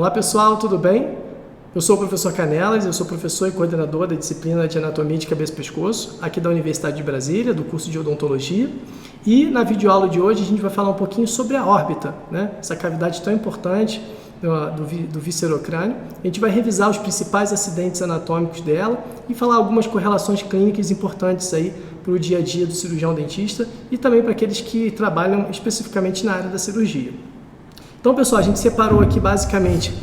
Olá pessoal, tudo bem? Eu sou o professor Canelas, eu sou professor e coordenador da disciplina de Anatomia de Cabeça e Pescoço, aqui da Universidade de Brasília, do curso de Odontologia. E na videoaula de hoje a gente vai falar um pouquinho sobre a órbita, né? Essa cavidade tão importante do viscerocrânio. A gente vai revisar os principais acidentes anatômicos dela e falar algumas correlações clínicas importantes aí para o dia a dia do cirurgião dentista e também para aqueles que trabalham especificamente na área da cirurgia. Então, pessoal, a gente separou aqui basicamente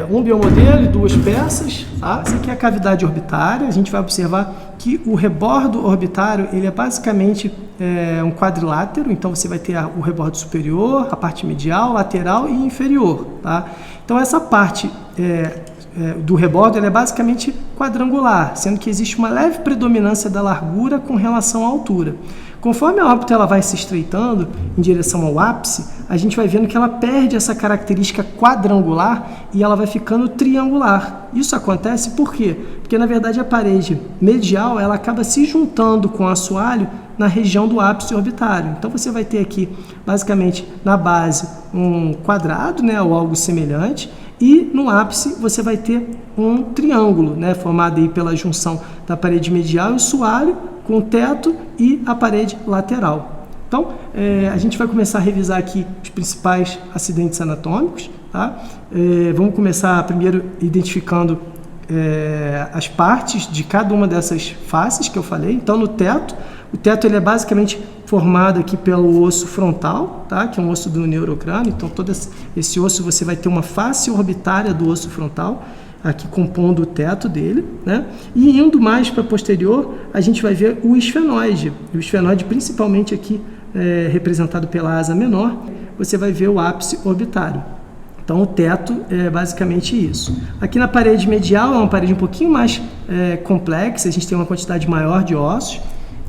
um biomodelo e duas peças. Tá? Essa aqui é a cavidade orbitária. A gente vai observar que o rebordo orbitário ele é basicamente um quadrilátero. Então, você vai ter o rebordo superior, a parte medial, lateral e inferior. Tá? Então, essa parte do rebordo ela é basicamente quadrangular, sendo que existe uma leve predominância da largura com relação à altura. Conforme a órbita ela vai se estreitando em direção ao ápice, a gente vai vendo que ela perde essa característica quadrangular e ela vai ficando triangular. Isso acontece por quê? Porque, na verdade, a parede medial ela acaba se juntando com o assoalho na região do ápice orbitário. Então, você vai ter aqui, basicamente, na base, um quadrado, né, ou algo semelhante, e no ápice você vai ter um triângulo, né, formado aí pela junção da parede medial e o soalho, com o teto e a parede lateral. Então, a gente vai começar a revisar aqui os principais acidentes anatômicos. Tá? Vamos começar primeiro identificando as partes de cada uma dessas faces que eu falei. Então, no teto, o teto ele é basicamente formado aqui pelo osso frontal, tá? Que é um osso do neurocrânio. Então, todo esse osso você vai ter uma face orbitária do osso frontal, aqui compondo o teto dele, né? E indo mais para posterior, a gente vai ver o esfenoide. O esfenoide, principalmente aqui representado pela asa menor, você vai ver o ápice orbitário. Então, o teto é basicamente isso. Aqui na parede medial é uma parede um pouquinho mais complexa, a gente tem uma quantidade maior de ossos.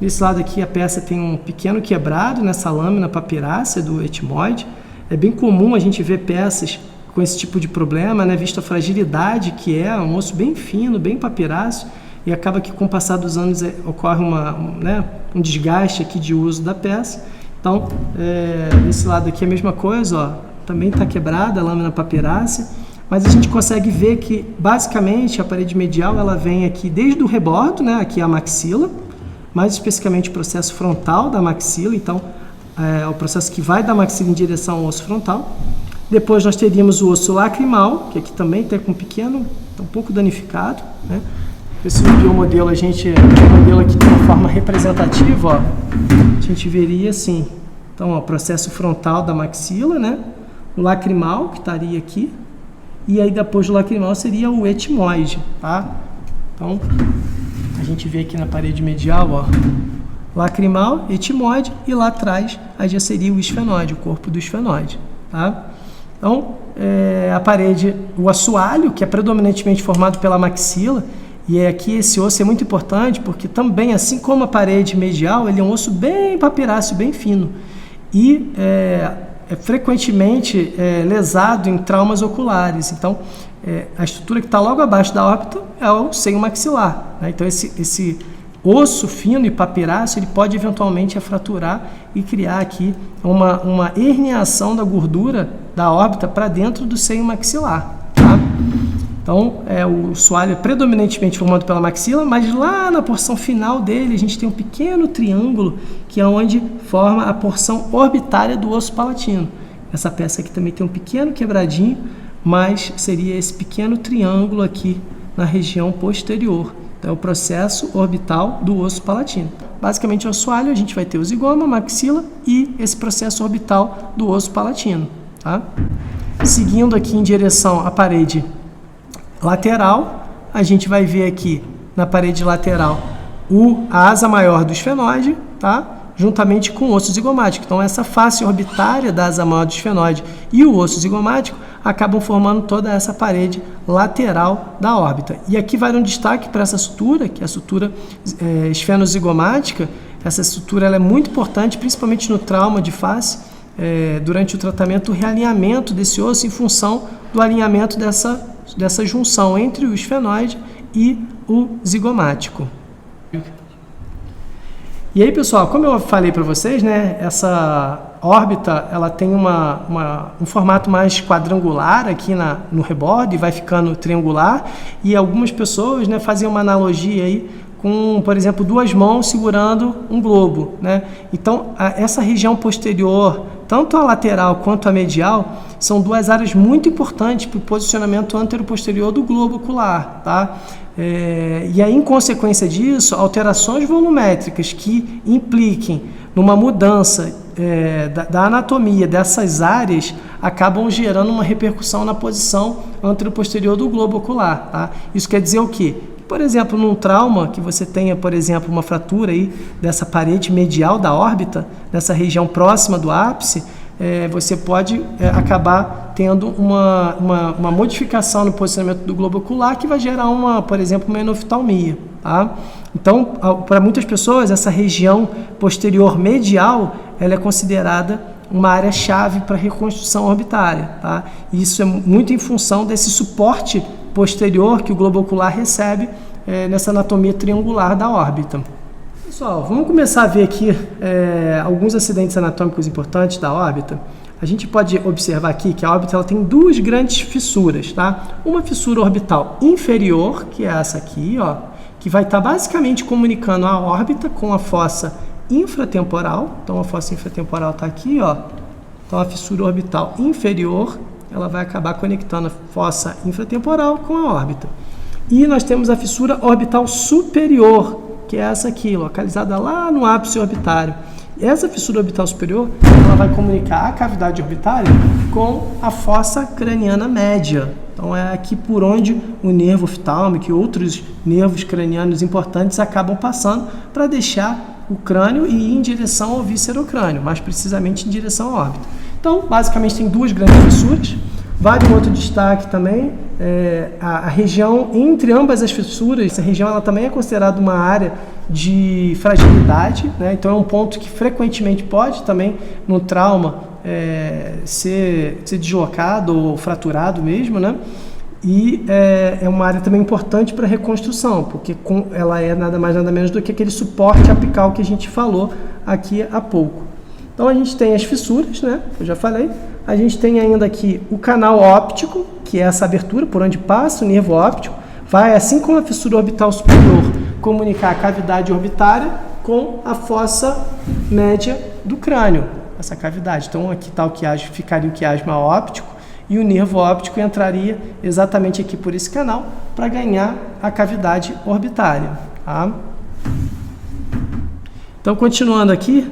Nesse lado aqui a peça tem um pequeno quebrado nessa lâmina papirácea do etimoide. É bem comum a gente ver peças com esse tipo de problema, né, visto a fragilidade que é, um osso bem fino, bem papiráceo, e acaba que com o passar dos anos ocorre um desgaste aqui de uso da peça. Então, desse lado aqui é a mesma coisa, ó, também está quebrada a lâmina papirácea, mas a gente consegue ver que, basicamente, a parede medial ela vem aqui desde o rebordo, né, aqui a maxila, mais especificamente o processo frontal da maxila, então, é o processo que vai da maxila em direção ao osso frontal. Depois nós teríamos o osso lacrimal, que aqui também está com um pouco danificado, né? Esse biomodelo modelo aqui de uma forma representativa, ó, a gente veria assim. Então, ó, o processo frontal da maxila, né? O lacrimal, que estaria aqui, e aí depois do lacrimal seria o etimoide, tá? Então, a gente vê aqui na parede medial, ó, lacrimal, etimoide, e lá atrás aí já seria o esfenoide, o corpo do esfenoide, tá? Então, a parede, o assoalho, que é predominantemente formado pela maxila, e aqui esse osso é muito importante porque também, assim como a parede medial, ele é um osso bem papiráceo, bem fino, e é frequentemente lesado em traumas oculares. Então, a estrutura que está logo abaixo da órbita é o seio maxilar, né? Então, esse osso fino e papiráceo, ele pode eventualmente fraturar e criar aqui uma herniação da gordura da órbita para dentro do seio maxilar. Tá? Então, o soalho é predominantemente formado pela maxila, mas lá na porção final dele a gente tem um pequeno triângulo que é onde forma a porção orbitária do osso palatino. Essa peça aqui também tem um pequeno quebradinho, mas seria esse pequeno triângulo aqui na região posterior. Então, é o processo orbital do osso palatino. Basicamente, o assoalho, a gente vai ter o zigoma, maxila e esse processo orbital do osso palatino. Tá? Seguindo aqui em direção à parede lateral, a gente vai ver aqui na parede lateral a asa maior do esfenoide, tá? Juntamente com o osso zigomático. Então, essa face orbitária da asa maior do esfenoide e o osso zigomático acabam formando toda essa parede lateral da órbita. E aqui vai um destaque para essa sutura, que é a sutura esfenozigomática. Essa sutura ela é muito importante, principalmente no trauma de face, durante o tratamento, o realinhamento desse osso em função do alinhamento dessa junção entre o esfenoide e o zigomático. E aí, pessoal, como eu falei para vocês, né, órbita ela tem um formato mais quadrangular aqui no rebordo e vai ficando triangular, e algumas pessoas, né, fazem uma analogia aí com, por exemplo, duas mãos segurando um globo, né? Então, essa região posterior, tanto a lateral quanto a medial, são duas áreas muito importantes para o posicionamento anteroposterior do globo ocular, tá? E aí, em consequência disso, alterações volumétricas que impliquem numa mudança da anatomia dessas áreas acabam gerando uma repercussão na posição anteroposterior do globo ocular, tá? Isso quer dizer o quê? Por exemplo, num trauma que você tenha, por exemplo, uma fratura aí dessa parede medial da órbita, nessa região próxima do ápice, você pode acabar tendo uma modificação no posicionamento do globo ocular que vai gerar, por exemplo, uma enoftalmia. Tá? Então, para muitas pessoas, essa região posterior medial ela é considerada uma área-chave para a reconstrução orbitária. Tá? E isso é muito em função desse suporte posterior que o globo ocular recebe nessa anatomia triangular da órbita. Pessoal, vamos começar a ver aqui alguns acidentes anatômicos importantes da órbita. A gente pode observar aqui que a órbita ela tem duas grandes fissuras, tá? Uma fissura orbital inferior, que é essa aqui, ó, que vai estar basicamente comunicando a órbita com a fossa infratemporal. Então a fossa infratemporal está aqui, ó. Então a fissura orbital inferior, ela vai acabar conectando a fossa infratemporal com a órbita. E nós temos a fissura orbital superior, que é essa aqui, localizada lá no ápice orbitário. Essa fissura orbital superior, ela vai comunicar a cavidade orbitária com a fossa craniana média. Então é aqui por onde o nervo oftálmico e outros nervos cranianos importantes acabam passando para deixar o crânio e ir em direção ao viscerocrânio, mais precisamente em direção à órbita. Então, basicamente tem duas grandes fissuras. Vale um outro destaque também, a região entre ambas as fissuras, essa região ela também é considerada uma área de fragilidade, né? Então é um ponto que frequentemente pode também, no trauma, ser deslocado ou fraturado mesmo, né? E é uma área também importante para a reconstrução, porque ela é nada mais nada menos do que aquele suporte apical que a gente falou aqui há pouco. Então a gente tem as fissuras, né? Eu já falei. A gente tem ainda aqui o canal óptico, que é essa abertura por onde passa o nervo óptico. Vai, assim como a fissura orbital superior, comunicar a cavidade orbitária com a fossa média do crânio, essa cavidade. Então aqui tá ficaria o quiasma óptico e o nervo óptico entraria exatamente aqui por esse canal para ganhar a cavidade orbitária. Tá? Então, continuando aqui,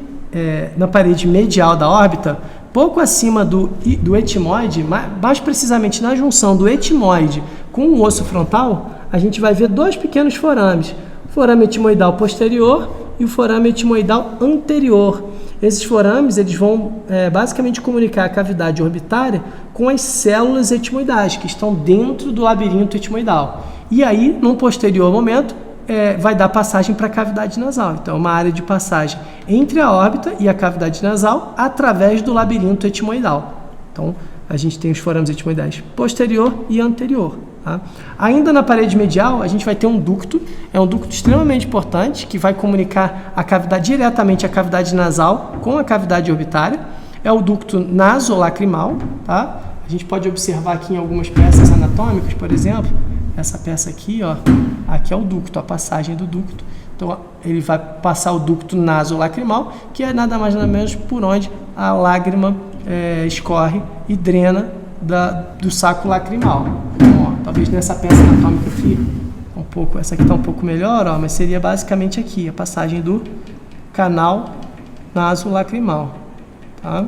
na parede medial da órbita, pouco acima do etimoide, mais precisamente na junção do etimoide com o osso frontal, a gente vai ver dois pequenos forames, o forame etimoidal posterior e o forame etimoidal anterior. Esses forames eles vão basicamente comunicar a cavidade orbitária com as células etimoidais que estão dentro do labirinto etimoidal. E aí, num posterior momento, vai dar passagem para a cavidade nasal. Então, é uma área de passagem entre a órbita e a cavidade nasal através do labirinto etimoidal. Então, a gente tem os forames etimoidais posterior e anterior. Tá? Ainda na parede medial, a gente vai ter um ducto. É um ducto extremamente importante que vai comunicar diretamente a cavidade nasal com a cavidade orbitária. É o ducto nasolacrimal. Tá? A gente pode observar aqui em algumas peças anatômicas, por exemplo, essa peça aqui, ó, aqui é o ducto, a passagem do ducto. Então, ele vai passar o ducto nasolacrimal, que é nada mais nada menos por onde a lágrima escorre e drena do saco lacrimal. Então, ó, talvez nessa peça anatômica aqui, essa aqui está um pouco melhor, ó, mas seria basicamente aqui, a passagem do canal nasolacrimal. Tá?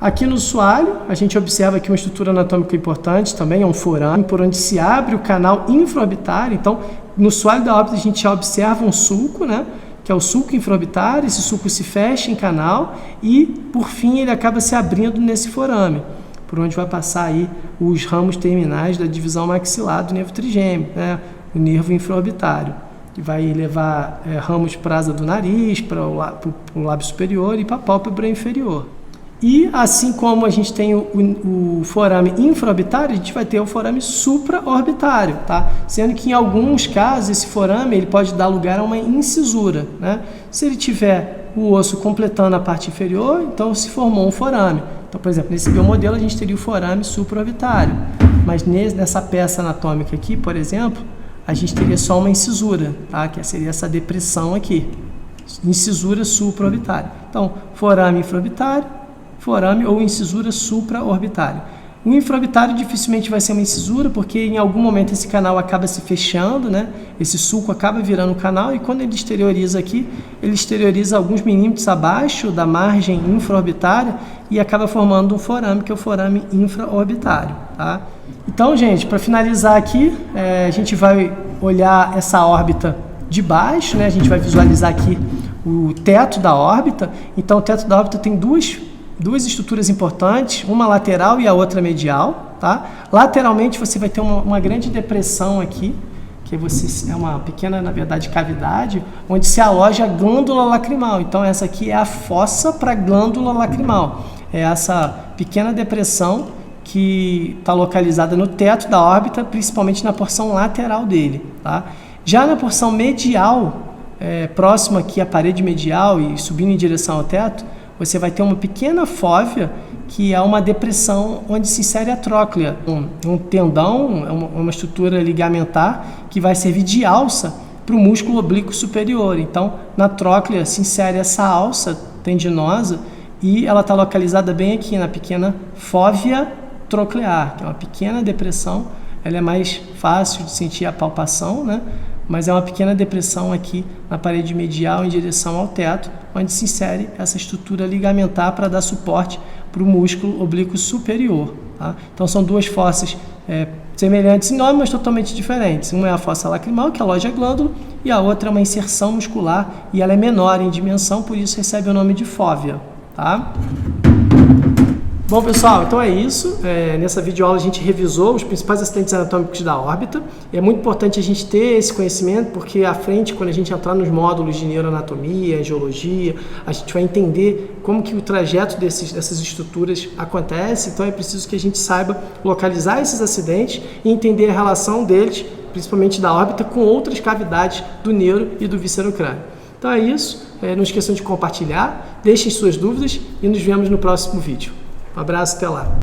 Aqui no soalho, a gente observa aqui uma estrutura anatômica importante também, é um forame por onde se abre o canal infraorbitário. Então, no soalho da órbita a gente já observa um sulco, né, que é o sulco infraorbitário. Esse sulco se fecha em canal e, por fim, ele acaba se abrindo nesse forame, por onde vai passar aí os ramos terminais da divisão maxilar do nervo trigêmeo, né, o nervo infraorbitário, que vai levar ramos para a asa do nariz, para o lábio superior e para a pálpebra inferior. E assim como a gente tem o forame infraorbitário, a gente vai ter o forame supraorbitário, tá? Sendo que em alguns casos esse forame ele pode dar lugar a uma incisura, né? Se ele tiver o osso completando a parte inferior, então se formou um forame. Então, por exemplo, nesse biomodelo a gente teria o forame supraorbitário, mas nessa peça anatômica aqui, por exemplo, a gente teria só uma incisura, tá? Que seria essa depressão aqui, incisura supraorbitária. Então, forame infraorbitário, forame ou incisura supraorbitária. O infraorbitário dificilmente vai ser uma incisura, porque em algum momento esse canal acaba se fechando, né? Esse sulco acaba virando o canal, e quando ele exterioriza aqui, ele exterioriza alguns milímetros abaixo da margem infraorbitária e acaba formando um forame, que é o forame infraorbitário, tá? Então, gente, para finalizar aqui, a gente vai olhar essa órbita de baixo, né? A gente vai visualizar aqui o teto da órbita. Então, o teto da órbita tem duas estruturas importantes, uma lateral e a outra medial, tá? Lateralmente você vai ter uma grande depressão aqui, que é uma pequena, na verdade, cavidade, onde se aloja a glândula lacrimal. Então essa aqui é a fossa para a glândula lacrimal. É essa pequena depressão que está localizada no teto da órbita, principalmente na porção lateral dele, tá? Já na porção medial, próxima aqui à parede medial e subindo em direção ao teto, você vai ter uma pequena fóvea, que é uma depressão onde se insere a tróclea, um tendão, uma estrutura ligamentar que vai servir de alça para o músculo oblíquo superior. Então, na tróclea se insere essa alça tendinosa e ela está localizada bem aqui na pequena fóvea troclear, que é uma pequena depressão. Ela é mais fácil de sentir a palpação, né? Mas é uma pequena depressão aqui na parede medial em direção ao teto, onde se insere essa estrutura ligamentar para dar suporte para o músculo oblíquo superior, tá? Então são duas fossas semelhantes em nome, mas totalmente diferentes. Uma é a fossa lacrimal, que aloja a glândula, e a outra é uma inserção muscular, e ela é menor em dimensão, por isso recebe o nome de fóvea, tá? Bom, pessoal, então é isso. Nessa videoaula a gente revisou os principais acidentes anatômicos da órbita. É muito importante a gente ter esse conhecimento, porque à frente, quando a gente entrar nos módulos de neuroanatomia, geologia, a gente vai entender como que o trajeto dessas estruturas acontece. Então é preciso que a gente saiba localizar esses acidentes e entender a relação deles, principalmente da órbita, com outras cavidades do neuro e do viscerocrânio. Então é isso. Não esqueçam de compartilhar, deixem suas dúvidas e nos vemos no próximo vídeo. Um abraço, até lá!